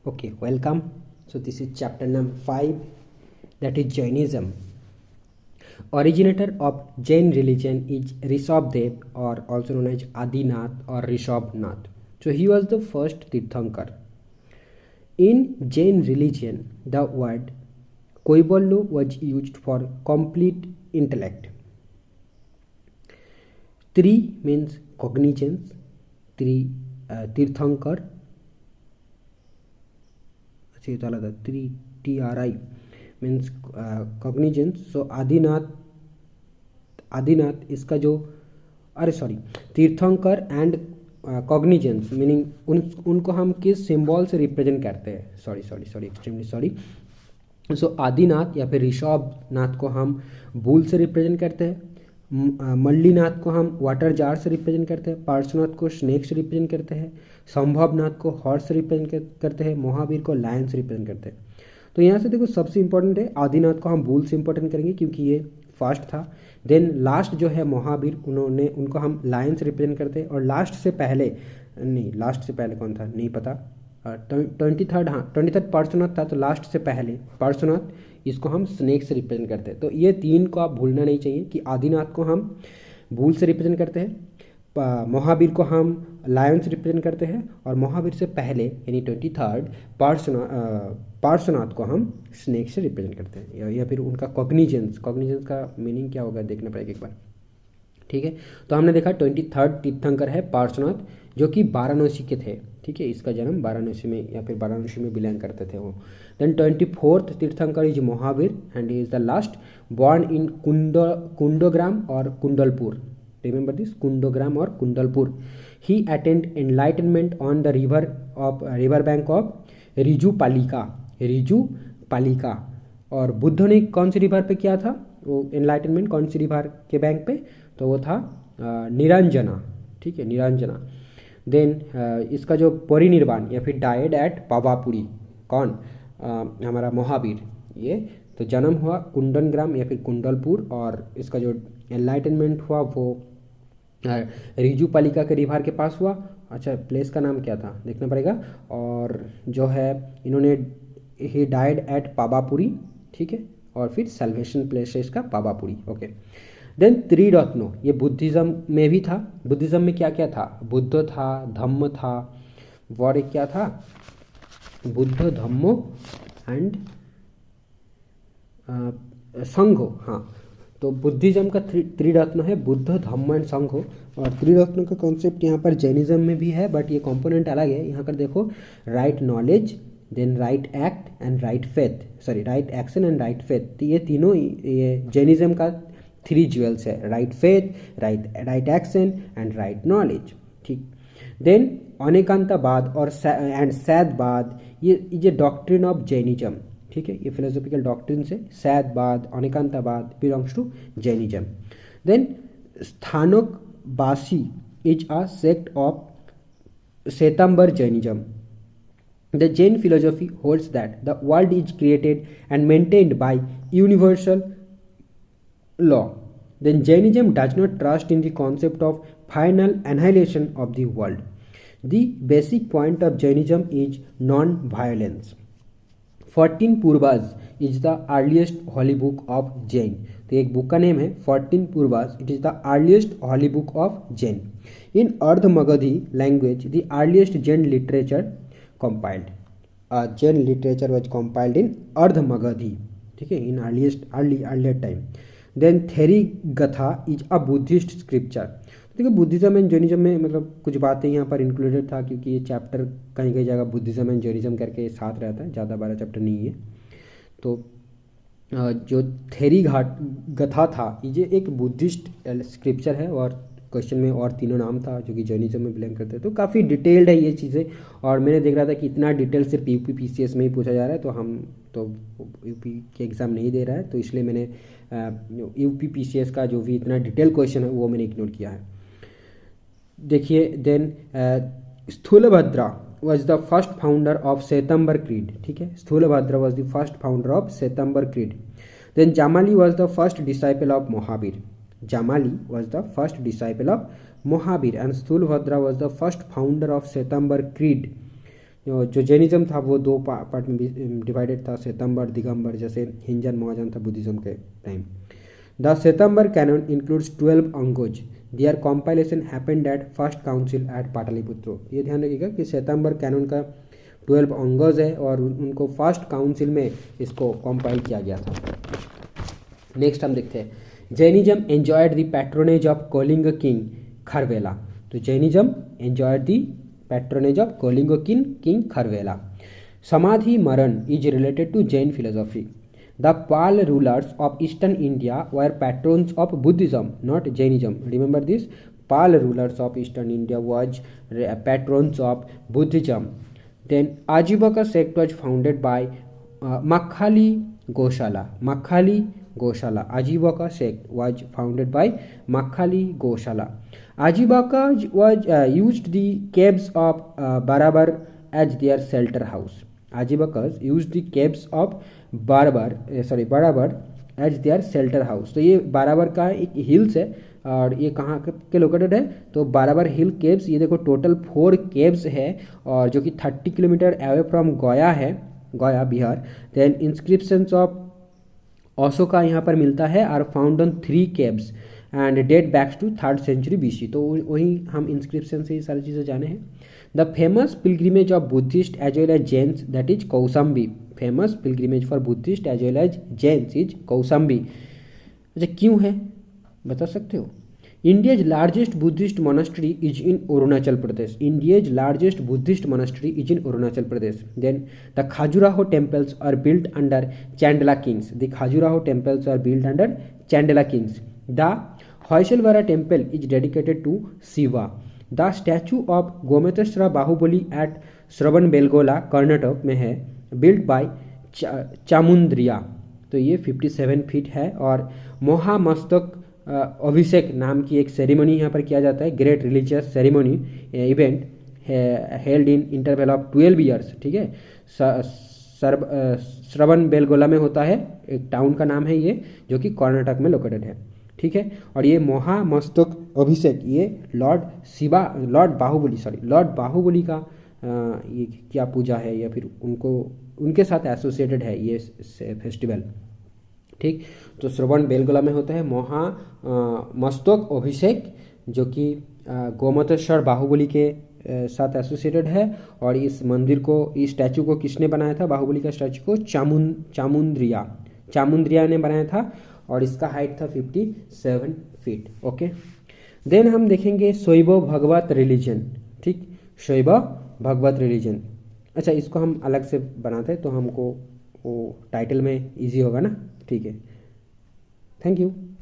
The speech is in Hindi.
Okay, welcome. So this is chapter number 5, that is Jainism. Originator of Jain religion is Rishabdev, or also known as Adinath or Rishabnath. So he was the first Tirthankar. In Jain religion, the word Koiballu was used for complete intellect. Tri means cognizance, Tirthankar, Tri means cognizance. So Adinath इसका जो तीर्थंकर एंड कॉग्निजेंस मीनिंग उनको हम किस सिंबल से रिप्रेजेंट करते हैं, एक्सट्रीमली सॉरी। सो आदिनाथ या फिर ऋषभनाथ को हम बुल से रिप्रेजेंट करते हैं, मल्लीनाथ को हम वाटर जार से रिप्रेजेंट करते हैं, पार्श्वनाथ को स्नेक से रिप्रेजेंट करते हैं, संभवनाथ को हॉर्स से रिप्रेजेंट करते हैं, महावीर को लायन से रिप्रेजेंट करते हैं। तो यहाँ से देखो सबसे इंपॉर्टेंट है आदिनाथ को हम बुल से इंपॉर्टेंट करेंगे क्योंकि ये फर्स्ट था। देन लास्ट जो है महावीर, उनको हम लायन से रिप्रेजेंट करते हैं। और लास्ट से पहले कौन था नहीं पता, 23rd पार्श्वनाथ था, तो लास्ट से पहले पार्श्वनाथ, इसको हम स्नेक से रिप्रेजेंट करते हैं। तो ये तीन को आप भूलना नहीं चाहिए कि आदिनाथ को हम बुल से रिप्रेजेंट करते हैं, महावीर को हम लायन से रिप्रेजेंट करते हैं, और महावीर से पहले यानी 23rd पार्श्वनाथ को हम स्नेक से रिप्रेजेंट करते हैं। या फिर उनका कॉग्निजेंस का मीनिंग क्या होगा देखना पड़ेगा एक बार, ठीक है। तो हमने देखा 23rd तीर्थंकर है पार्श्वनाथ, जो कि वाराणसी के थे, ठीक है। इसका जन्म वाराणसी में या फिर वाराणसी में बिलोंग करते थे वो। देन 24th तीर्थंकर is Mahavir and is the last born in Kundagram और Kundalpur. Remember this, Kundogram or Kundalpur. He attained enlightenment on the river bank of Riju पालिका। और बुद्ध ने कौन सी रिवर पे किया था वो एनलाइटनमेंट, कौन सी रिवर के बैंक पे, तो वो था निरंजना, ठीक है, निरंजना। देन इसका जो परिनिर्वाण या फिर डायड एट पावापुरी, कौन, हमारा महावीर, ये तो जन्म हुआ कुंडनग्राम या फिर कुंडलपुर, और इसका जो एनलाइटनमेंट हुआ वो रिजू पालिका के रिवर के पास हुआ। अच्छा, प्लेस का नाम क्या था देखना पड़ेगा। और जो है इन्होंने ही डाइड एट पावापुरी, ठीक है, और फिर सल्वेशन प्लेस है इसका पावापुरी, ओके। देन त्रिरत्नो, ये बुद्धिज्म में भी था। बुद्धिज्म में क्या क्या था, बुद्ध था, धम्म था, और एक क्या था, बुद्ध, धम्मो एंड संघो। हाँ, तो बुद्धिज्म का त्रिरत्न है बुद्ध, धम्म एंड संघो। और त्रिरत्न का कॉन्सेप्ट यहाँ पर जैनिज्म में भी है, बट ये कंपोनेंट अलग है। यहाँ पर देखो, right knowledge, then right act and right faith, right action and right faith. तो ये तीनों ये जैनिज्म का 3 ज्वेल्स है, right faith, right action and right knowledge, ठीक। देन अनेकांतवाद और एंड सैदवाद, ये डॉक्ट्रिन ऑफ जैनिज्म, ठीक है, ये फिलोसॉफिकल डॉक्ट्रिन से सैदवाद, अनेकांतवाद belongs to Jainism. Then Sthanakvasi is a sect of Shvetambar Jainism. The Jain philosophy holds that the world is created and maintained by universal law. Then Jainism does not trust in the concept of final annihilation of the world. The basic point of Jainism is non violence. 14 पूर्वाज is the earliest holy book of Jain. तो एक बुक का नेम है 14 पूर्वाज, it is the earliest holy book of Jain. In Ardha Magadhi language the earliest Jain literature compiled. Jain literature was compiled in Ardha Magadhi, ठीक है, in earlier time. Then Theri Gatha is a Buddhist scripture. देखिए बुद्धिज्म एंड जैनिज्म में मतलब कुछ बातें यहाँ पर इंक्लूडेड था, क्योंकि ये चैप्टर कहीं कहीं जगह बुद्धिज्म एंड जैनिज्म करके साथ रहता है, ज़्यादा बड़ा चैप्टर नहीं है। तो जो थेरी गथा था ये एक बुद्धिस्ट स्क्रिप्चर है, और क्वेश्चन में और तीनों नाम था जो कि जैनिज्म में बिलोंग करते हैं। तो काफ़ी डिटेल्ड है ये चीज़ें, और मैंने देख रहा था कि इतना डिटेल सिर्फ यूपी पीसीएस में ही पूछा जा रहा है, तो हम तो यूपी के एग्ज़ाम नहीं दे रहा है, तो इसलिए मैंने यूपी पीसीएस का जो भी इतना डिटेल क्वेश्चन है वो मैंने इग्नोर किया है। देखिए, then Sthulabhadra was the first founder of Shvetambar creed, ठीक है, Sthulabhadra was the first founder of Shvetambar creed. Then Jamali was the first disciple of Mahavir. Jamali was the first disciple of Mahavir, and Stulbhadra was the first founder of Shwetambar Creed. जो जैनिज्म था वो दो पार्ट में डिवाइडेड था, श्वेतांबर दिगंबर, जैसे हिंजन महाजन था बुद्धिज्म के time. The Shvetambar canon includes 12 अंगोज, there compilation happened at first council at Pataliputra. ये ध्यान रखिएगा कि श्वेतांबर कैनन का 12 अंगज है और उनको फर्स्ट काउंसिल में इसको कंपाइल किया गया था। नेक्स्ट हम देखते हैं, Jainism enjoyed the patronage of Kalinga king Kharavela. तो Jainism enjoyed the patronage of Kalinga king Kharavela. समाधि मरण is related to Jain philosophy. The Pala rulers of eastern India were patrons of Buddhism not Jainism. Remember this, Pala rulers of eastern India was patrons of Buddhism. Then Ajivaka sect was founded by Makhali Goshala. Makhali Goshala. Ajivaka sect was founded by Makhali Goshala. Ajivaka was used the caves of Barabar as their shelter house. Ajivakas used the caves of Barabar as their shelter house. तो ये बाराबर का एक हिल्स है और ये कहाँ के लोकेटेड है, तो बाराबर हिल केव्स। ये देखो टोटल 4 केव्स है और जो कि 30 किलोमीटर अवे फ्रॉम गया है, Gaya Bihar. Then inscriptions of Ashoka यहाँ पर मिलता है, are found on 3 caves and date backs to 3rd century BC। तो वही हम इंस्क्रिप्शन से ये सारी चीज़ें जाने हैं। The famous pilgrimage of Buddhist as well as Jains that is Kaushambi. Famous pilgrimage for Buddhist as well as Jains is Kaushambi. अच्छा, क्यों है बता सकते हो? India's largest Buddhist monastery is in Arunachal Pradesh. India's largest Buddhist monastery is in Arunachal Pradesh. Then the Khajuraho temples are built under Chandela kings. The Khajuraho temples are built under Chandela kings. The Hoysaleswara temple is dedicated to Shiva. The statue of Gomateshwara Bahubali at Shravanabelagola Karnataka में है, बिल्ट बाय चामुंद्रिया। तो ये 57 फीट है। और महामस्तक अभिषेक नाम की एक सेरेमनी यहाँ पर किया जाता है, great religious ceremony event held in interval of 12 years. ठीक है, श्रवण बेलगोला में होता है, एक टाउन का नाम है ये, जो कि कर्नाटक में लोकेटेड है। ठीक है, और ये महामस्तक अभिषेक ये लॉर्ड बाहुबली का ये क्या पूजा है या फिर उनके साथ एसोसिएटेड है ये फेस्टिवल। ठीक, तो श्रवण बेलगोला में होता है महामस्तक अभिषेक, जो कि गोमतेश्वर बाहुबली के साथ एसोसिएटेड है। और इस मंदिर को, इस स्टैचू को किसने बनाया था? बाहुबली का स्टैचू को चामुंद्रिया ने बनाया था और इसका हाइट था 57 फीट। ओके, देन हम देखेंगे शैव भगवत रिलीजन। ठीक, शैव भगवत रिलीजन। अच्छा, इसको हम अलग से बनाते हैं तो हमको वो टाइटल में इजी होगा ना। ठीक है, थैंक यू।